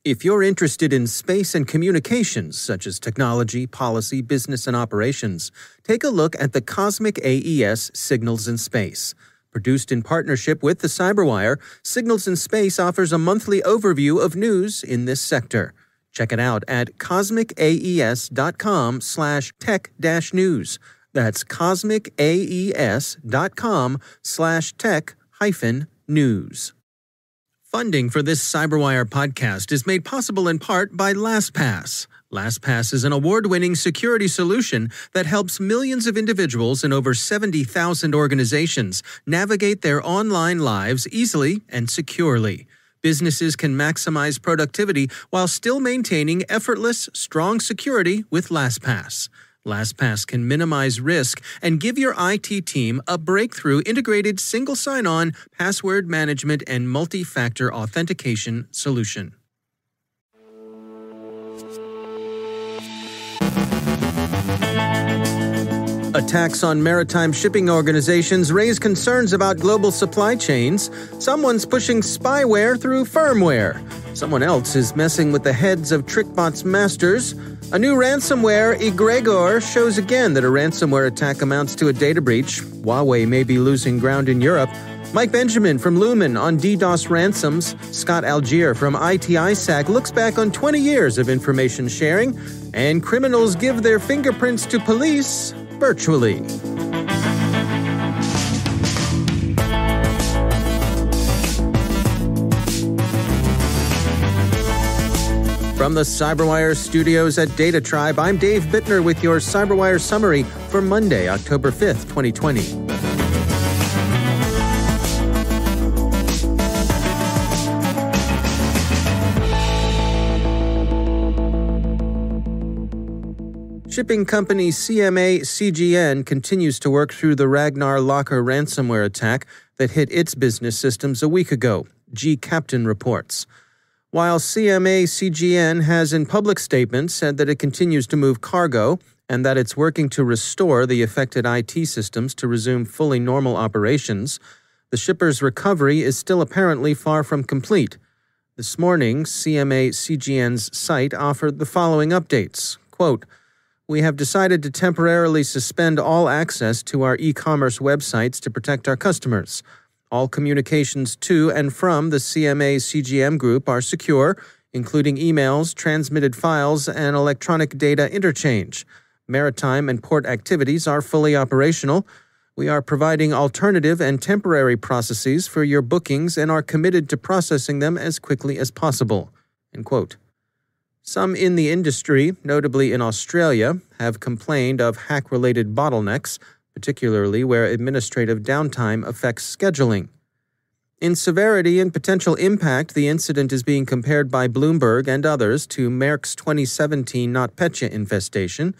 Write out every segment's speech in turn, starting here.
If you're interested in space and communications, such as technology, policy, business, and operations, take a look at the Cosmic AES Signals in Space. Produced in partnership with the CyberWire, Signals in Space offers a monthly overview of news in this sector. Check it out at cosmicaes.com/tech-news. That's cosmicaes.com/tech-news. Funding for this CyberWire podcast is made possible in part by LastPass. LastPass is an award-winning security solution that helps millions of individuals in over 70,000 organizations navigate their online lives easily and securely. Businesses can maximize productivity while still maintaining effortless, strong security with LastPass. LastPass can minimize risk and give your IT team a breakthrough integrated single sign-on, password management, and multi-factor authentication solution. Attacks on maritime shipping organizations raise concerns about global supply chains. Someone's pushing spyware through firmware. Someone else is messing with the heads of Trickbot's masters. A new ransomware, Egregor, shows again that a ransomware attack amounts to a data breach. Huawei may be losing ground in Europe. Mike Benjamin from Lumen on DDoS ransoms. Scott Algeier from IT-ISAC looks back on 20 years of information sharing. And criminals give their fingerprints to police virtually. From the CyberWire studios at Data Tribe, I'm Dave Bittner with your CyberWire summary for Monday, October 5th, 2020. Shipping company CMA-CGN continues to work through the Ragnar Locker ransomware attack that hit its business systems a week ago, G-Captain reports. While CMA-CGN has in public statements said that it continues to move cargo and that it's working to restore the affected IT systems to resume fully normal operations, the shipper's recovery is still apparently far from complete. This morning, CMA-CGN's site offered the following updates. Quote, "We have decided to temporarily suspend all access to our e-commerce websites to protect our customers. All communications to and from the CMA-CGM group are secure, including emails, transmitted files, and electronic data interchange. Maritime and port activities are fully operational. We are providing alternative and temporary processes for your bookings and are committed to processing them as quickly as possible." End quote. Some in the industry, notably in Australia, have complained of hack-related bottlenecks, particularly where administrative downtime affects scheduling. In severity and potential impact, the incident is being compared by Bloomberg and others to Maersk's 2017 NotPetya infestation.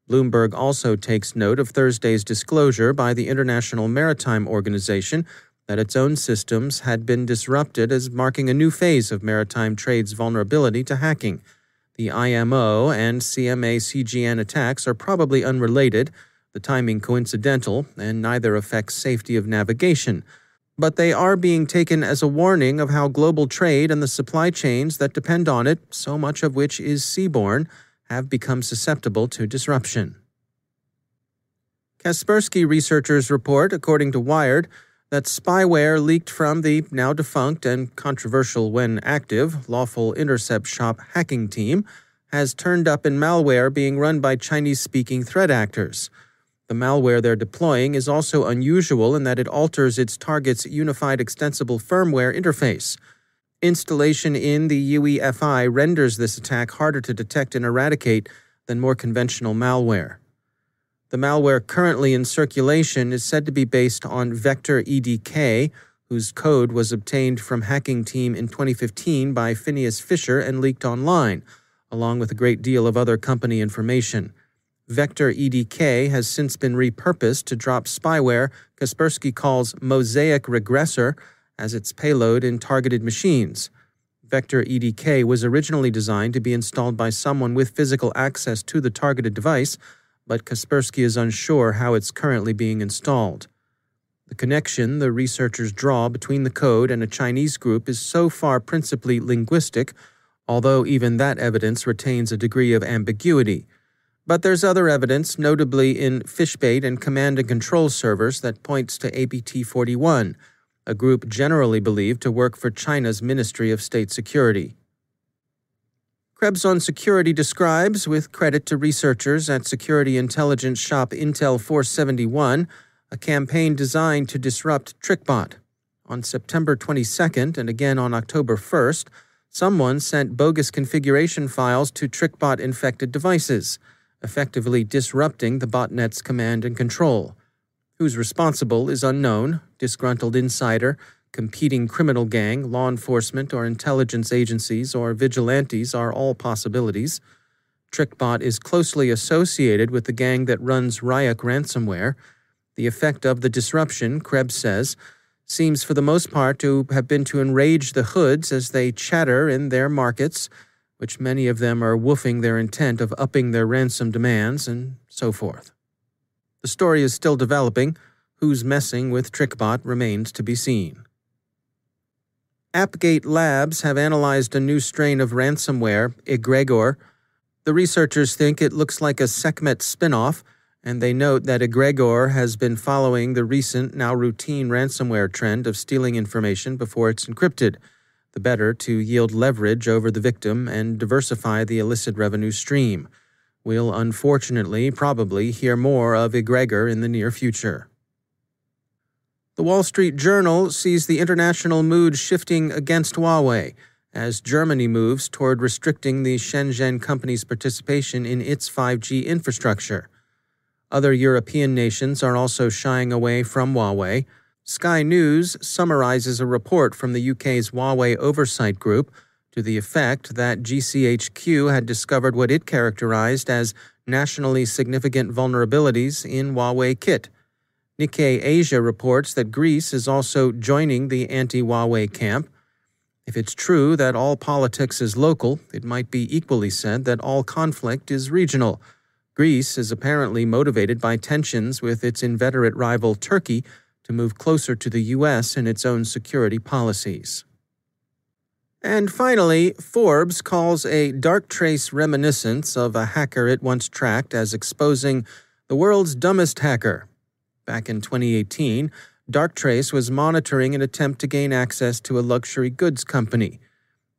Bloomberg also takes note of Thursday's disclosure by the International Maritime Organization that its own systems had been disrupted as marking a new phase of maritime trade's vulnerability to hacking. The IMO and CMA-CGN attacks are probably unrelated, the timing coincidental, and neither affects safety of navigation. But they are being taken as a warning of how global trade and the supply chains that depend on it, so much of which is seaborne, have become susceptible to disruption. Kaspersky researchers report, according to Wired, that spyware leaked from the now defunct and controversial when active Lawful Intercept Shop hacking team has turned up in malware being run by Chinese-speaking threat actors. The malware they're deploying is also unusual in that it alters its target's unified extensible firmware interface. Installation in the UEFI renders this attack harder to detect and eradicate than more conventional malware. The malware currently in circulation is said to be based on Vector EDK, whose code was obtained from hacking team in 2015 by Phineas Fisher and leaked online, along with a great deal of other company information. Vector EDK has since been repurposed to drop spyware Kaspersky calls Mosaic Regressor as its payload in targeted machines. Vector EDK was originally designed to be installed by someone with physical access to the targeted device, but Kaspersky is unsure how it's currently being installed. The connection the researchers draw between the code and a Chinese group is so far principally linguistic, although even that evidence retains a degree of ambiguity. But there's other evidence, notably in Fishbait and command and control servers, that points to APT-41, a group generally believed to work for China's Ministry of State Security. Krebs on Security describes, with credit to researchers at security intelligence shop Intel 471, a campaign designed to disrupt Trickbot. On September 22nd and again on October 1st, someone sent bogus configuration files to Trickbot-infected devices, effectively disrupting the botnet's command and control. Who's responsible is unknown. Disgruntled insider, competing criminal gang, law enforcement or intelligence agencies, or vigilantes are all possibilities. Trickbot is closely associated with the gang that runs Ryuk ransomware. The effect of the disruption, Krebs says, seems for the most part to have been to enrage the hoods as they chatter in their markets, which many of them are woofing their intent of upping their ransom demands and so forth. The story is still developing. Who's messing with Trickbot remains to be seen. Appgate Labs have analyzed a new strain of ransomware, Egregor. The researchers think it looks like a Sekhmet spin-off, and they note that Egregor has been following the recent, now routine ransomware trend of stealing information before it's encrypted, the better to yield leverage over the victim and diversify the illicit revenue stream. We'll unfortunately probably hear more of Egregor in the near future. The Wall Street Journal sees the international mood shifting against Huawei as Germany moves toward restricting the Shenzhen company's participation in its 5G infrastructure. Other European nations are also shying away from Huawei. Sky News summarizes a report from the UK's Huawei Oversight Group to the effect that GCHQ had discovered what it characterized as nationally significant vulnerabilities in Huawei kit. Nikkei Asia reports that Greece is also joining the anti-Huawei camp. If it's true that all politics is local, it might be equally said that all conflict is regional. Greece is apparently motivated by tensions with its inveterate rival Turkey to move closer to the U.S. in its own security policies. And finally, Forbes calls a Darktrace reminiscence of a hacker it once tracked as exposing the world's dumbest hacker. Back in 2018, Darktrace was monitoring an attempt to gain access to a luxury goods company.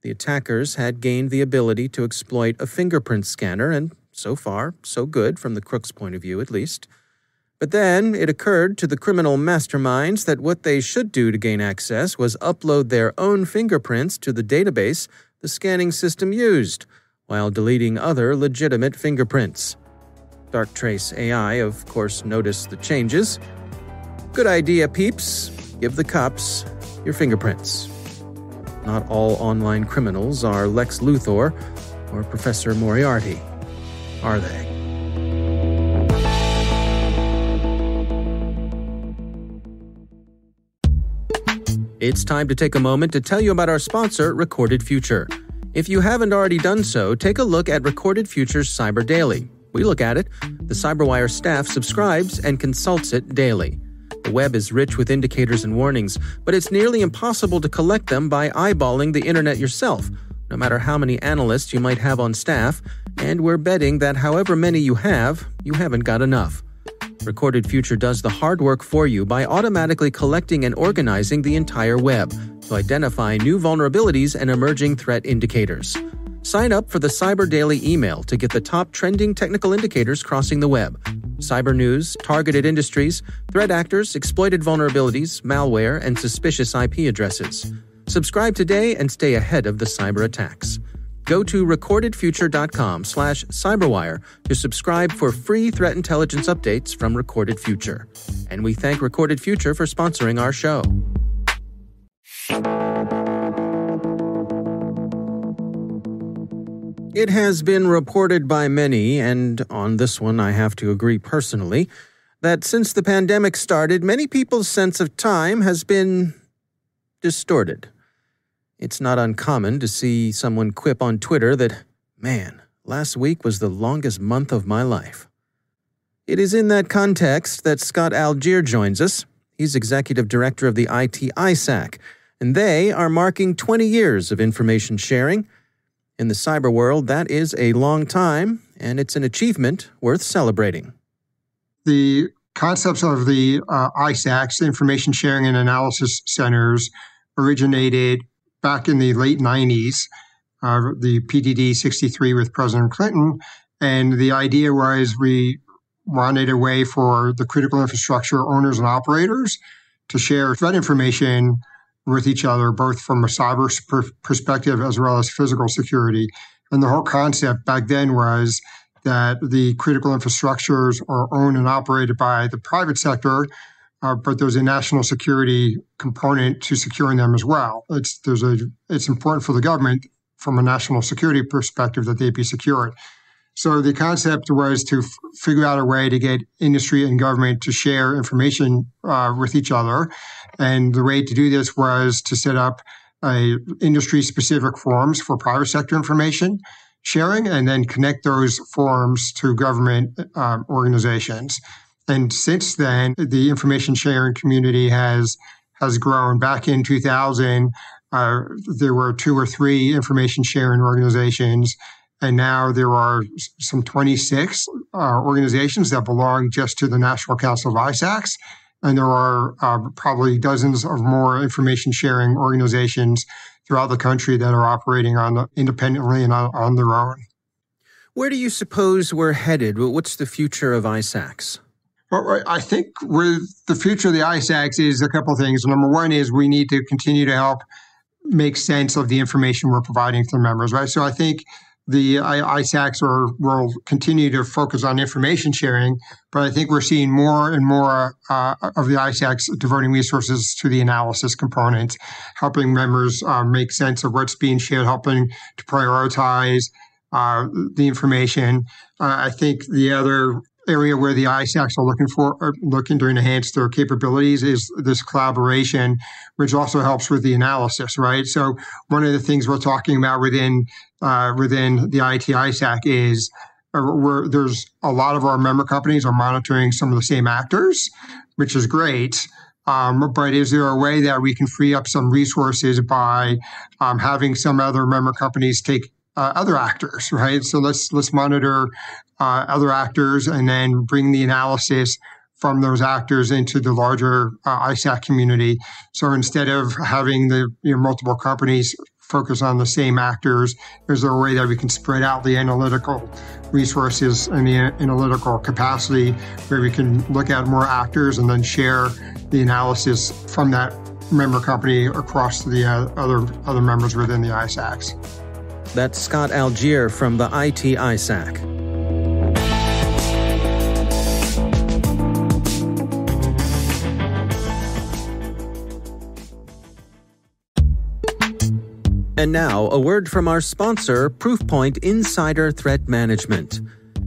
The attackers had gained the ability to exploit a fingerprint scanner, and so far, so good from the crook's point of view at least. But then it occurred to the criminal masterminds that what they should do to gain access was upload their own fingerprints to the database the scanning system used, while deleting other legitimate fingerprints. Darktrace AI, of course, noticed the changes. Good idea, peeps. Give the cops your fingerprints. Not all online criminals are Lex Luthor or Professor Moriarty, are they? It's time to take a moment to tell you about our sponsor, Recorded Future. If you haven't already done so, take a look at Recorded Future's Cyber Daily. We look at it. The CyberWire staff subscribes and consults it daily. The web is rich with indicators and warnings, but it's nearly impossible to collect them by eyeballing the internet yourself, no matter how many analysts you might have on staff, and we're betting that however many you haven't got enough. Recorded Future does the hard work for you by automatically collecting and organizing the entire web to identify new vulnerabilities and emerging threat indicators. Sign up for the Cyber Daily email to get the top trending technical indicators crossing the web. Cyber news, targeted industries, threat actors, exploited vulnerabilities, malware, and suspicious IP addresses. Subscribe today and stay ahead of the cyber attacks. Go to recordedfuture.com/cyberwire to subscribe for free threat intelligence updates from Recorded Future. And we thank Recorded Future for sponsoring our show. It has been reported by many, and on this one I have to agree personally, that since the pandemic started, many people's sense of time has been distorted. It's not uncommon to see someone quip on Twitter that, "Man, last week was the longest month of my life." It is in that context that Scott Algeier joins us. He's executive director of the IT-ISAC, and they are marking 20 years of information sharing. In the cyber world, that is a long time, and it's an achievement worth celebrating. The concepts of the ISACs, Information Sharing and Analysis Centers, originated back in the late 90s, the PDD 63 with President Clinton. And the idea was we wanted a way for the critical infrastructure owners and operators to share threat information with each other, both from a cyber perspective as well as physical security. And the whole concept back then was that the critical infrastructures are owned and operated by the private sector, but there's a national security component to securing them as well. It's important for the government from a national security perspective that they be secured. So the concept was to figure out a way to get industry and government to share information with each other. And the way to do this was to set up industry-specific forums for private sector information sharing, and then connect those forums to government organizations. And since then, the information sharing community has grown. Back in 2000, there were 2 or 3 information sharing organizations, and now there are some 26 organizations that belong just to the National Council of ISACs. And there are probably dozens of more information sharing organizations throughout the country that are operating independently and on their own. Where do you suppose we're headed? What's the future of ISACs? Well, I think with the future of the ISACs is a couple of things. Number one is we need to continue to help make sense of the information we're providing to the members, right? So I think the ISACs will continue to focus on information sharing, but I think we're seeing more and more of the ISACs devoting resources to the analysis component, helping members make sense of what's being shared, helping to prioritize the information. I think the other area where the ISACs are looking to enhance their capabilities is this collaboration, which also helps with the analysis, right? So one of the things we're talking about within the IT-ISAC is there's a lot of our member companies are monitoring some of the same actors, which is great. But is there a way that we can free up some resources by having some other member companies take other actors, right? So let's monitor other actors and then bring the analysis from those actors into the larger ISAC community. So instead of having the multiple companies focus on the same actors, is there a way that we can spread out the analytical resources and the analytical capacity where we can look at more actors and then share the analysis from that member company across to the other members within the ISACs? That's Scott Algeier from the IT-ISAC. And now, a word from our sponsor, Proofpoint Insider Threat Management.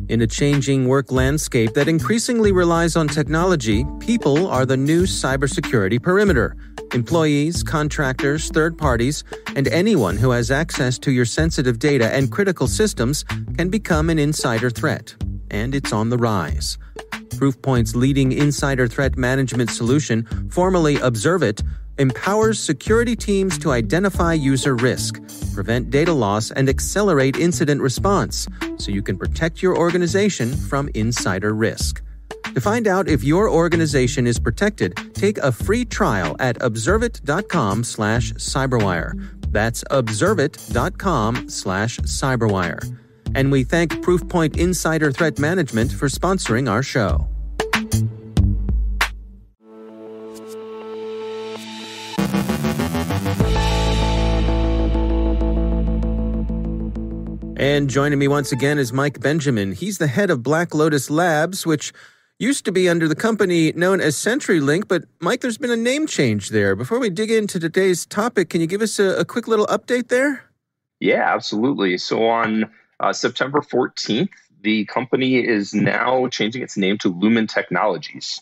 In a changing work landscape that increasingly relies on technology, people are the new cybersecurity perimeter. Employees, contractors, third parties, and anyone who has access to your sensitive data and critical systems can become an insider threat. And it's on the rise. Proofpoint's leading insider threat management solution, formerly Observit, empowers security teams to identify user risk, prevent data loss, and accelerate incident response so you can protect your organization from insider risk. To find out if your organization is protected, take a free trial at observit.com/cyberwire. That's observit.com/cyberwire. And we thank Proofpoint Insider Threat Management for sponsoring our show. And joining me once again is Mike Benjamin. He's the head of Black Lotus Labs, which used to be under the company known as CenturyLink, but Mike, there's been a name change there. Before we dig into today's topic, can you give us a quick little update there? Yeah, absolutely. So on September 14th, the company is now changing its name to Lumen Technologies.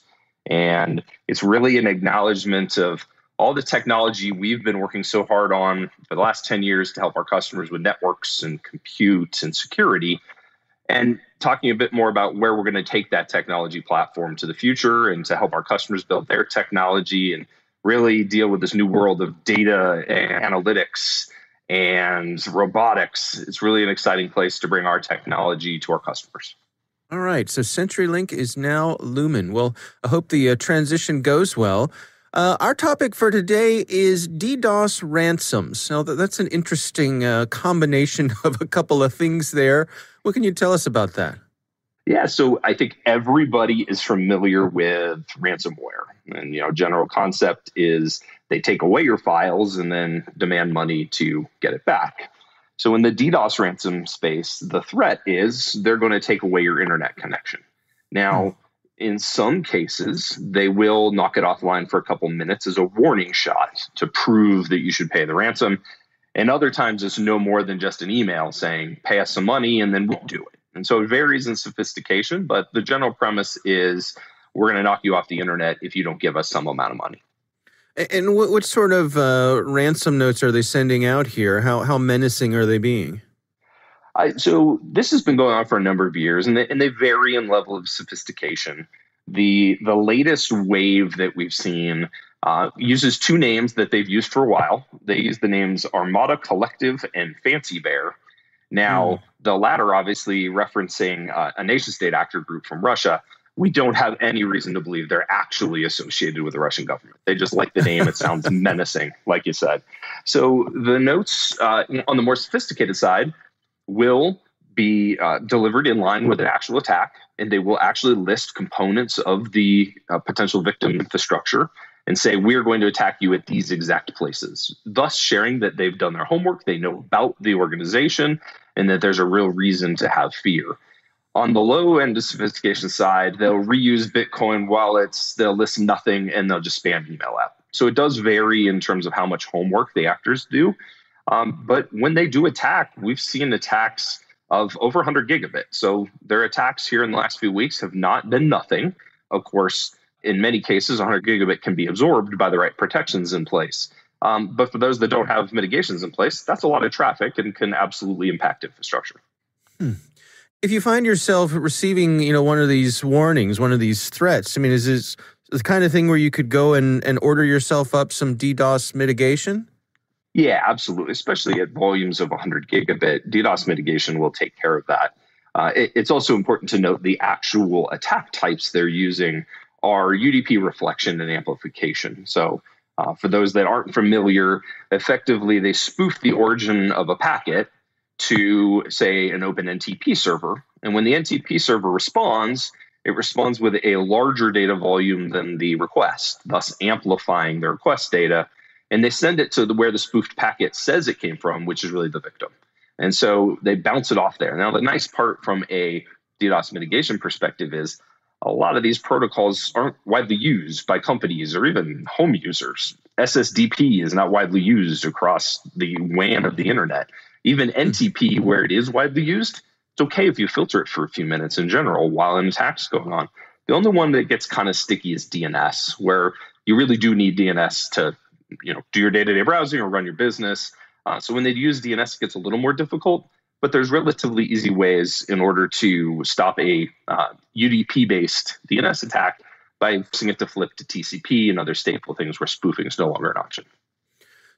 And it's really an acknowledgement of all the technology we've been working so hard on for the last 10 years to help our customers with networks and compute and security, and talking a bit more about where we're going to take that technology platform to the future and to help our customers build their technology and really deal with this new world of data and analytics and robotics. It's really an exciting place to bring our technology to our customers. All right, so CenturyLink is now Lumen. Well, I hope the transition goes well. Our topic for today is DDoS ransoms. Now, that's an interesting combination of a couple of things there. What can you tell us about that? Yeah, so I think everybody is familiar with ransomware. And, general concept is they take away your files and then demand money to get it back. So in the DDoS ransom space, the threat is they're going to take away your internet connection. Now, in some cases, they will knock it offline for a couple minutes as a warning shot to prove that you should pay the ransom. And other times, it's no more than just an email saying, pay us some money, and then we'll do it. And so it varies in sophistication, but the general premise is we're going to knock you off the internet if you don't give us some amount of money. And what sort of ransom notes are they sending out here? How menacing are they being? So this has been going on for a number of years, and they vary in level of sophistication. The latest wave that we've seen uses two names that they've used for a while. They use the names Armada Collective and Fancy Bear. Now, the latter obviously referencing a nation-state actor group from Russia. We don't have any reason to believe they're actually associated with the Russian government. They just like the name. It sounds menacing, like you said. So the notes on the more sophisticated side will be delivered in line with an actual attack, and they will actually list components of the potential victim infrastructure and say, we're going to attack you at these exact places, thus sharing that they've done their homework, they know about the organization, and that there's a real reason to have fear. On the low end of sophistication side, they'll reuse Bitcoin wallets, they'll list nothing, and they'll just spam email out. So it does vary in terms of how much homework the actors do. But when they do attack, we've seen attacks of over 100 gigabit. So their attacks here in the last few weeks have not been nothing. Of course, in many cases, 100 gigabit can be absorbed by the right protections in place. But for those that don't have mitigations in place, that's a lot of traffic and can absolutely impact infrastructure. If you find yourself receiving, one of these warnings, one of these threats, is this the kind of thing where you could go and order yourself up some DDoS mitigation? Yeah, absolutely. Especially at volumes of 100 gigabit, DDoS mitigation will take care of that. It's also important to note the actual attack types they're using are UDP reflection and amplification. So for those that aren't familiar, effectively they spoof the origin of a packet to, say, an open NTP server. And when the NTP server responds, it responds with a larger data volume than the request, thus amplifying the request data. And they send it to where the spoofed packet says it came from, which is really the victim. And so they bounce it off there. Now, the nice part from a DDoS mitigation perspective is a lot of these protocols aren't widely used by companies or even home users. SSDP is not widely used across the WAN of the internet. Even NTP, where it is widely used, it's okay if you filter it for a few minutes in general while an attack's going on. The only one that gets kind of sticky is DNS, where you really do need DNS to do your day-to-day browsing or run your business. So when they use DNS, it gets a little more difficult, but there's relatively easy ways in order to stop a UDP-based DNS attack by forcing it to flip to TCP and other stateful things where spoofing is no longer an option.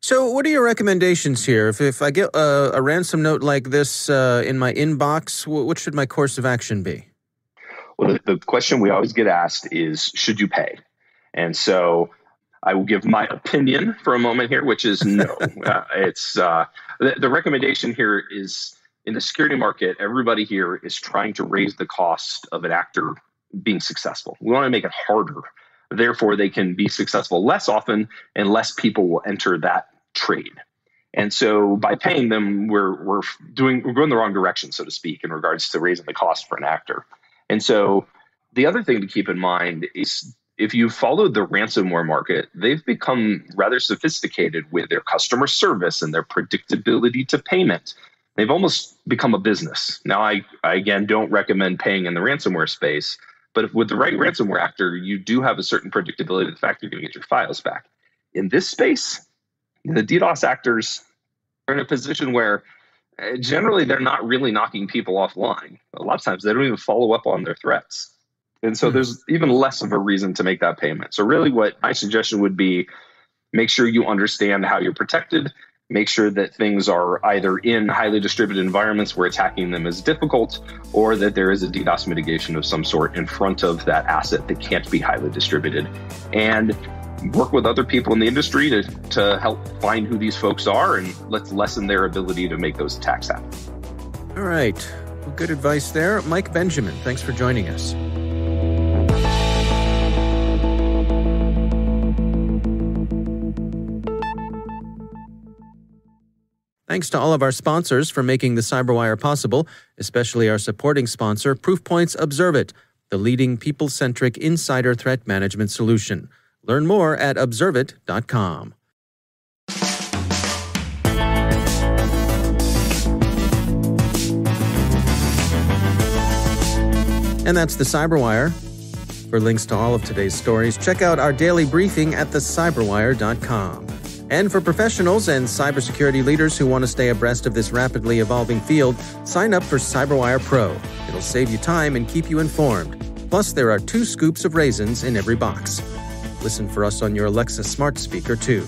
So what are your recommendations here? If I get a ransom note like this in my inbox, what should my course of action be? Well, the question we always get asked is, should you pay? And so I will give my opinion for a moment here, which is no. The recommendation here is, in the security market, everybody here is trying to raise the cost of an actor being successful. We want to make it harder. Therefore, they can be successful less often and less people will enter that trade. And so by paying them, we're going the wrong direction, so to speak, in regards to raising the cost for an actor. And so the other thing to keep in mind is, if you followed the ransomware market, they've become rather sophisticated with their customer service and their predictability to payment. They've almost become a business. Now, I again don't recommend paying in the ransomware space, but with the right ransomware actor, you do have a certain predictability of the fact you're going to get your files back. In this space, the DDoS actors are in a position where generally they're not really knocking people offline. A lot of times they don't even follow up on their threats. And so there's even less of a reason to make that payment. So really what my suggestion would be, make sure you understand how you're protected, make sure that things are either in highly distributed environments where attacking them is difficult, or that there is a DDoS mitigation of some sort in front of that asset that can't be highly distributed. And work with other people in the industry to help find who these folks are, and let's lessen their ability to make those attacks happen. All right. Well, good advice there. Mike Benjamin, thanks for joining us. Thanks to all of our sponsors for making the CyberWire possible, especially our supporting sponsor, Proofpoint's Observit, the leading people-centric insider threat management solution. Learn more at observit.com. And that's the CyberWire. For links to all of today's stories, check out our daily briefing at thecyberwire.com. And for professionals and cybersecurity leaders who want to stay abreast of this rapidly evolving field, sign up for CyberWire Pro. It'll save you time and keep you informed. Plus, there are 2 scoops of raisins in every box. Listen for us on your Alexa smart speaker, too.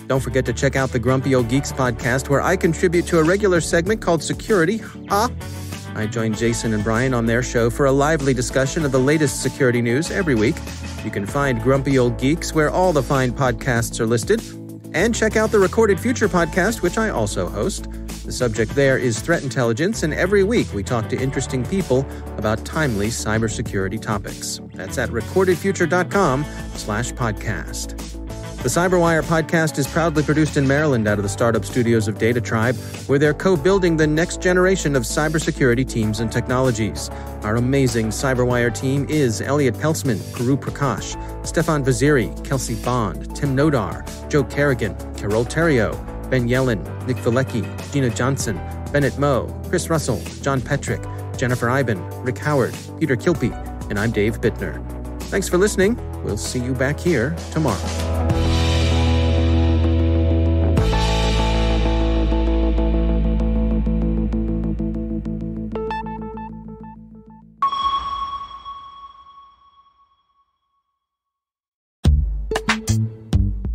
Don't forget to check out the Grumpy Old Geeks podcast, where I contribute to a regular segment called Security. I join Jason and Brian on their show for a lively discussion of the latest security news every week. You can find Grumpy Old Geeks where all the fine podcasts are listed. And check out the Recorded Future podcast, which I also host. The subject there is threat intelligence, and every week we talk to interesting people about timely cybersecurity topics. That's at recordedfuture.com/podcast. The CyberWire podcast is proudly produced in Maryland out of the startup studios of Data Tribe, where they're co-building the next generation of cybersecurity teams and technologies. Our amazing CyberWire team is Elliot Peltzman, Guru Prakash, Stefan Vaziri, Kelsey Bond, Tim Nodar, Joe Kerrigan, Carol Terrio, Ben Yellen, Nick Vilecki, Gina Johnson, Bennett Moe, Chris Russell, John Petrick, Jennifer Iben, Rick Howard, Peter Kilpie, and I'm Dave Bittner. Thanks for listening. We'll see you back here tomorrow.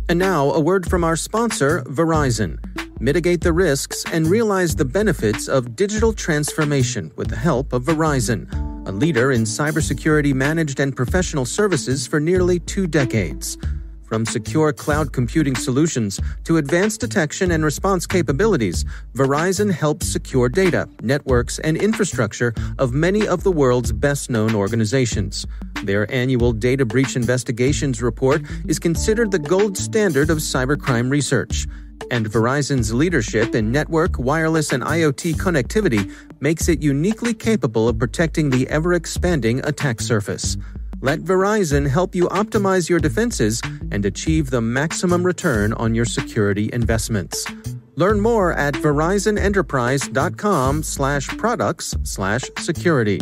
And now, a word from our sponsor, Verizon. Mitigate the risks and realize the benefits of digital transformation with the help of Verizon, a leader in cybersecurity managed and professional services for nearly 2 decades. From secure cloud computing solutions to advanced detection and response capabilities, Verizon helps secure data, networks, and infrastructure of many of the world's best-known organizations. Their annual Data Breach Investigations report is considered the gold standard of cybercrime research. And Verizon's leadership in network, wireless, and IoT connectivity makes it uniquely capable of protecting the ever-expanding attack surface. Let Verizon help you optimize your defenses and achieve the maximum return on your security investments. Learn more at verizonenterprise.com/products/security.